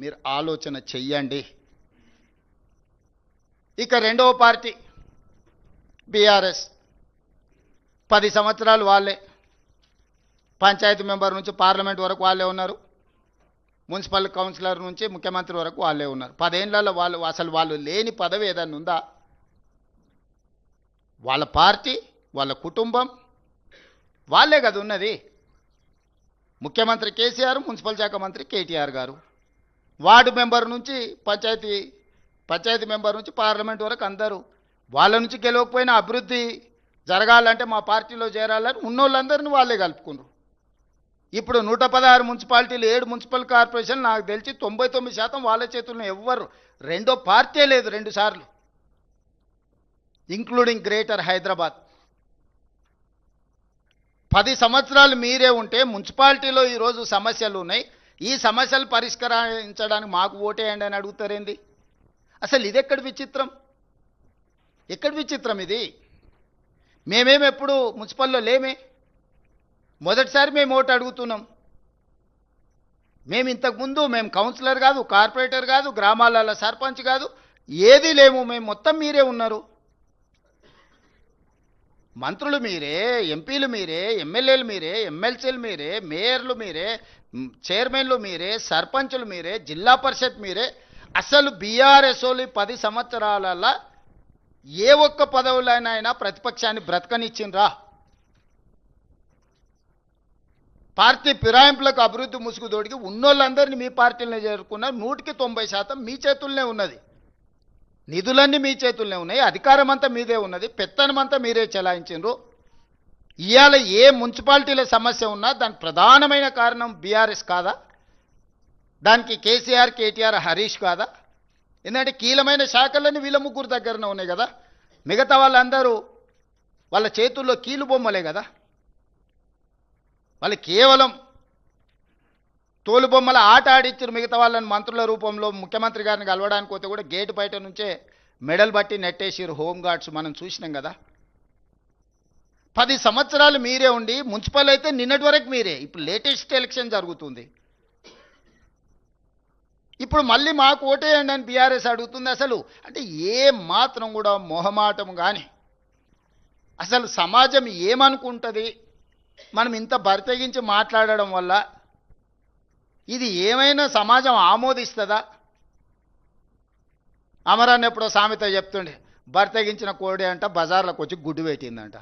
మీరు ఆలోచన చెయ్యండి. ఇక రెండవ పార్టీ బీఆర్ఎస్ 10 సంవత్సరాలు వాళ్ళే, పంచాయతీ మెంబర్ నుంచి పార్లమెంట్ వరకు వాళ్ళే ఉన్నారు, మున్సిపల్ కౌన్సిలర్ నుంచి ముఖ్యమంత్రి వరకు వాళ్ళే ఉన్నారు. 10 ఏళ్లలో వాళ్ళు లేని పదవి ఏదన్నా ఉందా? వాళ్ళ పార్టీ, వాళ్ళ కుటుంబం, వాళ్ళే కదా ఉన్నది. ముఖ్యమంత్రి కేసీఆర్, మున్సిపల్ శాఖ మంత్రి కేటీఆర్ గారు, వార్డు మెంబర్ నుంచి పంచాయతీ మెంబర్ నుంచి పార్లమెంట్ వరకు అందరూ. వాళ్ళ నుంచి గెలవకపోయినా అభివృద్ధి జరగాలంటే మా పార్టీలో చేరాలని ఉన్నోళ్ళందరినీ వాళ్ళే కలుపుకున్నారు. ఇప్పుడు 116 మున్సిపాలిటీలు, 7 మున్సిపల్ కార్పొరేషన్, నాకు తెలిసి 99% వాళ్ళ చేతుల్లో. ఎవ్వరు రెండో పార్టీ లేదు 2 సార్లు, ఇంక్లూడింగ్ గ్రేటర్ హైదరాబాద్. 10 సంవత్సరాలు మీరే ఉంటే మున్సిపాలిటీలో ఈరోజు సమస్యలు ఉన్నాయి, ఈ సమస్యలు పరిష్కరించడానికి మాకు ఓటేయండి అని అడుగుతారేంది? అసలు ఇది ఎక్కడి విచిత్రం? ఎక్కడి విచిత్రం ఇది? మేమేమి ఎప్పుడు మున్సిపల్లో లేమే, మొదటిసారి మేము ఓటు అడుగుతున్నాం. మేము ఇంతకుముందు కౌన్సిలర్ కాదు, కార్పొరేటర్ కాదు, గ్రామాలలో సర్పంచ్ కాదు, ఏది లేము. మేము మొత్తం మీరే ఉన్నారు. మంత్రులు మీరే, ఎంపీలు మీరే, ఎమ్మెల్యేలు మీరే, ఎమ్మెల్సీలు మీరే, మేయర్లు మీరే, చైర్మన్లు మీరే, సర్పంచులు మీరే, జిల్లా పరిషత్ మీరే. అసలు బీఆర్ఎస్ వాళ్ళు 10 సంవత్సరాలలో ఏ ఒక్క పదవులైనా ప్రతిపక్షాన్ని బ్రతకనిచ్చిండ్రా? పార్టీ ఫిరాయింపులకు అభివృద్ధి ముసుగు తోడికి ఉన్నోళ్ళందరినీ మీ పార్టీలనే చేరుకున్న 100% మీ చేతుల్లోనే ఉన్నది. నిధులన్నీ మీ చేతుల్లోనే ఉన్నాయి, అధికారం అంతా మీదే ఉన్నది, పెత్తనం అంతా మీరే చెలాయించిండ్రు. ఇవాళ ఏ మున్సిపాలిటీల సమస్య ఉన్నా దానికి ప్రధానమైన కారణం బీఆర్ఎస్ కాదా? దానికి కేసీఆర్, కేటీఆర్, హరీష్ కాదా? ఎందుకంటే కీలమైన శాఖలన్నీ వీళ్ళ ముగ్గురు దగ్గరనే ఉన్నాయి కదా. మిగతా వాళ్ళందరూ వాళ్ళ చేతుల్లో కీలు బొమ్మలే కదా. వాళ్ళు కేవలం తోలుబొమ్మల ఆట ఆడించారు. మిగతా వాళ్ళని మంత్రుల రూపంలో ముఖ్యమంత్రి గారిని కలవడానికి పోతే కూడా గేటు బయట నుంచే మెడల్ బట్టి నెట్టేసిరు హోంగార్డ్స్, మనం చూసినాం కదా. 10 సంవత్సరాలు మీరే ఉండి మున్సిపల్ అయితే నిన్నటి వరకు మీరే. ఇప్పుడు లేటెస్ట్ ఎలక్షన్ జరుగుతుంది, ఇప్పుడు మళ్ళీ మాకు ఓటేయండి అని బీఆర్ఎస్ అడుగుతుంది. అసలు అంటే ఏ మాత్రం కూడా మొహమాటం కానీ, అసలు సమాజం ఏమనుకుంటుంది మనం ఇంత బరితెగించి మాట్లాడడం వల్ల? ఇది ఏమైనా సమాజం ఆమోదిస్తుందా? అమరాన్ని ఎప్పుడో సామెత చెప్తుండే, బరితెగించిన కోడి అంట బజార్లోకి వచ్చి గుడ్డు పెట్టిందంట.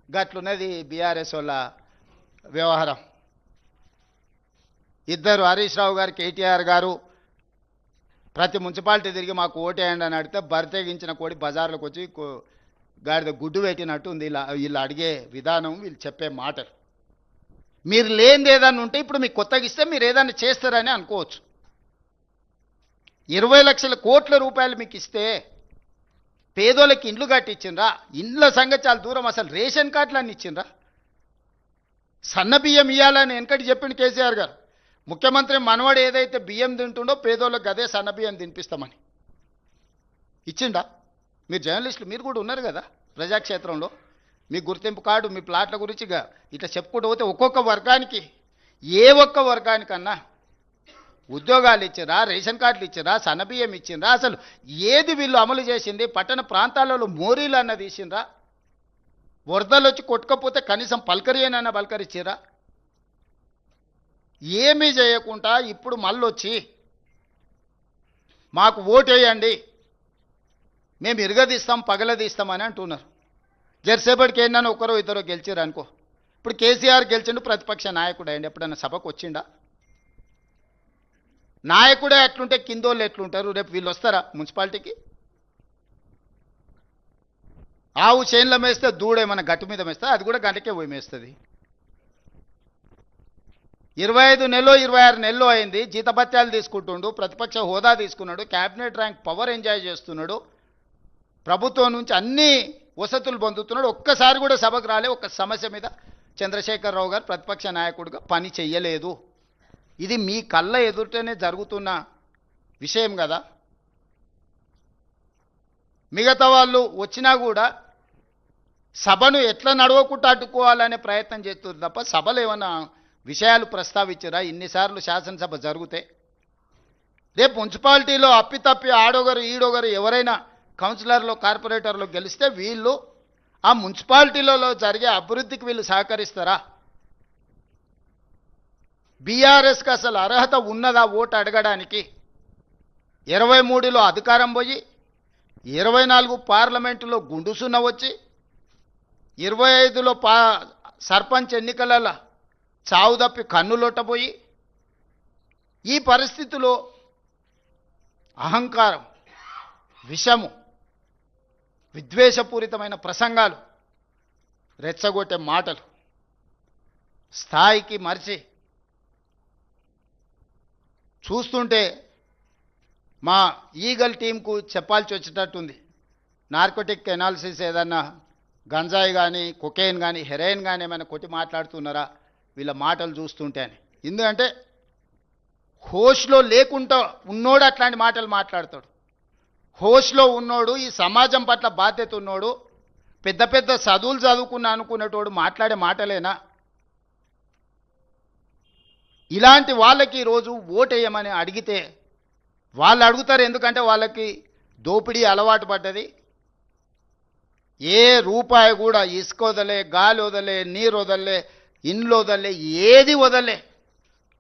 గట్లున్నది బీఆర్ఎస్ వాళ్ళ వ్యవహారం. ఇద్దరు, హరీష్ రావు గారు, కేటీఆర్ గారు, ప్రతి మున్సిపాలిటీ తిరిగి మాకు ఓటేయండి అని అడిగితే బరితెగించిన కోడి బజార్లోకి వచ్చి గాడిద గుడ్డు పెట్టినట్టు ఉంది వీళ్ళు అడిగే విధానం, వీళ్ళు చెప్పే మాటలు. మీరు లేనిది ఏదన్నా ఉంటే ఇప్పుడు మీకు కొత్తగా ఇస్తే మీరు ఏదైనా చేస్తారని అనుకోవచ్చు. 20 లక్షల కోట్ల రూపాయలు మీకు ఇస్తే పేదోళ్ళకి ఇండ్లు కట్టించిండ్రా? ఇండ్ల సంగతి చాలా దూరం, అసలు రేషన్ కార్డులు అన్ని ఇచ్చిండ్రా? సన్న బియ్యం ఇవ్వాలని వెనకటి చెప్పిండు కేసీఆర్ గారు. ముఖ్యమంత్రి మనవాడు ఏదైతే బియ్యం తింటుండో పేదోళ్ళకి అదే సన్న బియ్యం తినిపిస్తామని ఇచ్చిండా? మీరు జర్నలిస్టులు, మీరు కూడా ఉన్నారు కదా ప్రజాక్షేత్రంలో, మీ గుర్తింపు కార్డు, మీ ప్లాట్ల గురించి ఇట్లా చెప్పుకుంటూ పోతే ఒక్కొక్క వర్గానికి, ఏ ఒక్క వర్గానికన్నా ఉద్యోగాలు ఇచ్చిరా, రేషన్ కార్డులు ఇచ్చిరా, సన్నబియ్యం ఇచ్చిండ్రా? అసలు ఏది వీళ్ళు అమలు చేసింది? పట్టణ ప్రాంతాలలో మోరీలు అన్న తీసిండ్రా? వరదలు వచ్చి కొట్టుకపోతే కనీసం పలకరియనన్నా పలకరిచ్చిరా? ఏమీ చేయకుండా ఇప్పుడు మళ్ళొచ్చి మాకు ఓటేయండి, మేము ఇరగదీస్తాం, పగలదీస్తామని అంటున్నారు. జెర్సేపటికి ఏంటన్నా ఒకరో ఇద్దరో గెలిచారు అనుకో. ఇప్పుడు కేసీఆర్ గెలిచిండు, ప్రతిపక్ష నాయకుడు అయ్యండి, ఎప్పుడన్నా సభకు వచ్చిండా? నాయకుడే ఎట్లుంటే కిందోళ్ళు ఎట్లుంటారు? రేపు వీళ్ళు వస్తారా మున్సిపాలిటీకి? ఆవు చేనుల మేస్తే దూడేమన్నా గట్టు మీద మేస్తే అది కూడా గంటకే పోయి మేస్తుంది. 25 నెలలో 26 నెలలు అయింది, జీతభత్యాలు తీసుకుంటుండు, ప్రతిపక్ష హోదా తీసుకున్నాడు, క్యాబినెట్ ర్యాంక్ పవర్ ఎంజాయ్ చేస్తున్నాడు, ప్రభుత్వం నుంచి అన్ని వసతులు పొందుతున్నాడు. ఒక్కసారి కూడా సభకు రాలే. ఒక్క సమస్య మీద చంద్రశేఖరరావు గారు ప్రతిపక్ష నాయకుడిగా పని చెయ్యలేదు. ఇది మీ కళ్ళ ఎదుటనే జరుగుతున్న విషయం కదా. మిగతా వాళ్ళు వచ్చినా కూడా సభను ఎట్లా నడవకుండా అడ్డుకోవాలనే ప్రయత్నం చేస్తున్నారు తప్ప సభలు ఏమన్నా విషయాలు ప్రస్తావించరా? ఇన్నిసార్లు శాసనసభ జరిగితే రేపు మున్సిపాలిటీలో అప్పితప్పి ఆడొగరు ఈడొగరు ఎవరైనా కౌన్సిలర్లో కార్పొరేటర్లో గెలిస్తే వీళ్ళు ఆ మున్సిపాలిటీలలో జరిగే అభివృద్ధికి వీళ్ళు సహకరిస్తారా? బీఆర్ఎస్కి అసలు అర్హత ఉన్నదా ఓటు అడగడానికి? 23లో అధికారం పోయి 24 పార్లమెంటులో గుండుసున్న వచ్చి 25లో సర్పంచ్ ఎన్నికలలో చావు తప్పి కన్నులొట్టబోయి ఈ పరిస్థితిలో అహంకారం, విషము, విద్వేషపూరితమైన ప్రసంగాలు, రెచ్చగొట్టే మాటలు స్థాయికి మరిచి చూస్తుంటే మా ఈగల్ టీంకు చెప్పాల్సి వచ్చేటట్టుంది. నార్కోటిక్ ఎనాలిసిస్ ఏదన్నా గంజాయి కానీ కొకైన్ కానీ హెరాయిన్ కానీ ఏమైనా కొట్టి మాట్లాడుతున్నారా వీళ్ళ మాటలు చూస్తుంటే అని. ఎందుకంటే హోష్లో లేకుండా ఉన్నోడు అట్లాంటి మాటలు మాట్లాడతాడు. హోష్లో ఉన్నోడు, ఈ సమాజం పట్ల బాధ్యత ఉన్నోడు, పెద్ద పెద్ద చదువులు చదువుకున్నా అనుకునేటోడు మాట్లాడే మాటలేనా? ఇలాంటి వాళ్ళకి ఈరోజు ఓటేయమని అడిగితే వాళ్ళు అడుగుతారు. ఎందుకంటే వాళ్ళకి దోపిడీ అలవాటు పడ్డది. ఏ రూపాయి కూడా ఇసుక వదలే, గాలి వదలే, నీరు వదలే, ఇండ్లు వదలే, ఏది వదలే.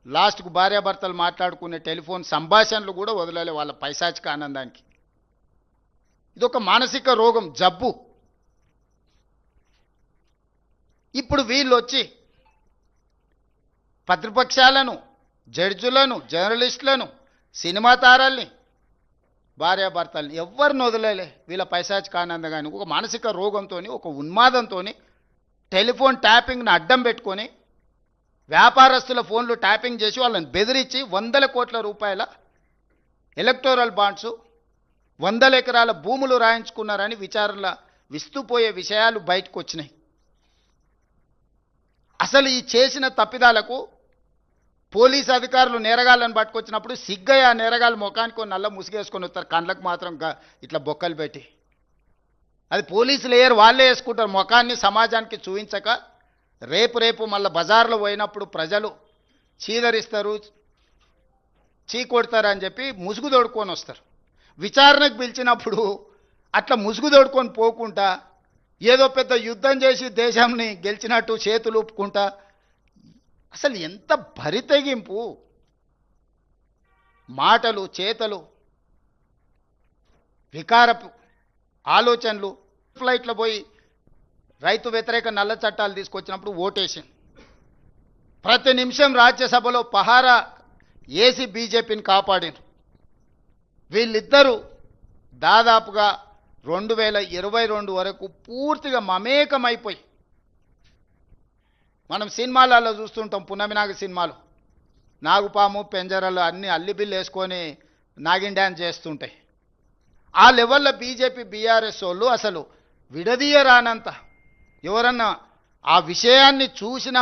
లాస్ట్కు భార్యాభర్తలు మాట్లాడుకునే టెలిఫోన్ సంభాషణలు కూడా వదలలే వాళ్ళ పైశాచిక ఆనందానికి. ఇదొక మానసిక రోగం, జబ్బు. ఇప్పుడు వీళ్ళు వచ్చి ప్రతిపక్షాలను, జడ్జులను, జర్నలిస్టులను, సినిమా తారల్ని, భార్యాభర్తల్ని ఎవరిని వదిలేలే వీళ్ళ పైశాచిక ఆనందంగాని. ఒక మానసిక రోగంతో, ఒక ఉన్మాదంతో టెలిఫోన్ ట్యాపింగ్ని అడ్డం పెట్టుకొని వ్యాపారస్తుల ఫోన్లు ట్యాపింగ్ చేసి వాళ్ళని బెదిరించి 100 కోట్ల రూపాయల ఎలక్టోరల్ బాండ్స్, 100 ఎకరాల భూములు రాయించుకున్నారని విచారణల విస్తుపోయే విషయాలు బయటకు వచ్చినాయి. అసలు ఈ చేసిన తప్పిదాలకు పోలీస్ అధికారులు నేరగాళ్ళని పట్టుకొచ్చినప్పుడు సిగ్గయ్య ఆ నేరగాళ్ళు ముఖానికి నల్ల ముసుగేసుకొని వస్తారు, కళ్ళకు మాత్రం ఇట్లా బొక్కలు పెట్టి. అది పోలీసులు వేయరు, వాళ్ళే వేసుకుంటారు ముఖాన్ని సమాజానికి చూపించక. రేపు మళ్ళీ బజార్లో పోయినప్పుడు ప్రజలు చీదరిస్తారు, చీకొడతారు అని చెప్పి ముసుగు తోడుకొని వస్తారు. విచారణకు పిలిచినప్పుడు అట్లా ముసుగు తోడుకొని పోకుండా ఏదో పెద్ద యుద్ధం చేసి దేశాన్ని గెలిచినట్టు చేతులు ఊపుకుంటా. అసలు ఎంత బరితెగింపు మాటలు, చేతలు, వికారపు ఆలోచనలు. ఫ్లైట్లో పోయి రైతు వ్యతిరేక నల్ల చట్టాలు తీసుకొచ్చినప్పుడు ఓటేసింది. ప్రతి నిమిషం రాజ్యసభలో పహారా ఏసీ బీజేపీని కాపాడారు. వీళ్ళిద్దరూ దాదాపుగా 2022 వరకు పూర్తిగా మమేకమైపోయి, మనం సినిమాలలో చూస్తుంటాం, పున్నమినాగ సినిమాలు నాగుపాము పెంజరలు అన్నీ అల్లిబిల్లు వేసుకొని నాగిన్ డ్యాన్స్ చేస్తుంటాయి. ఆ లెవెల్లో బీజేపీ బీఆర్ఎస్ వాళ్ళు అసలు విడదీయరానంత. ఎవరన్నా ఆ విషయాన్ని చూసినా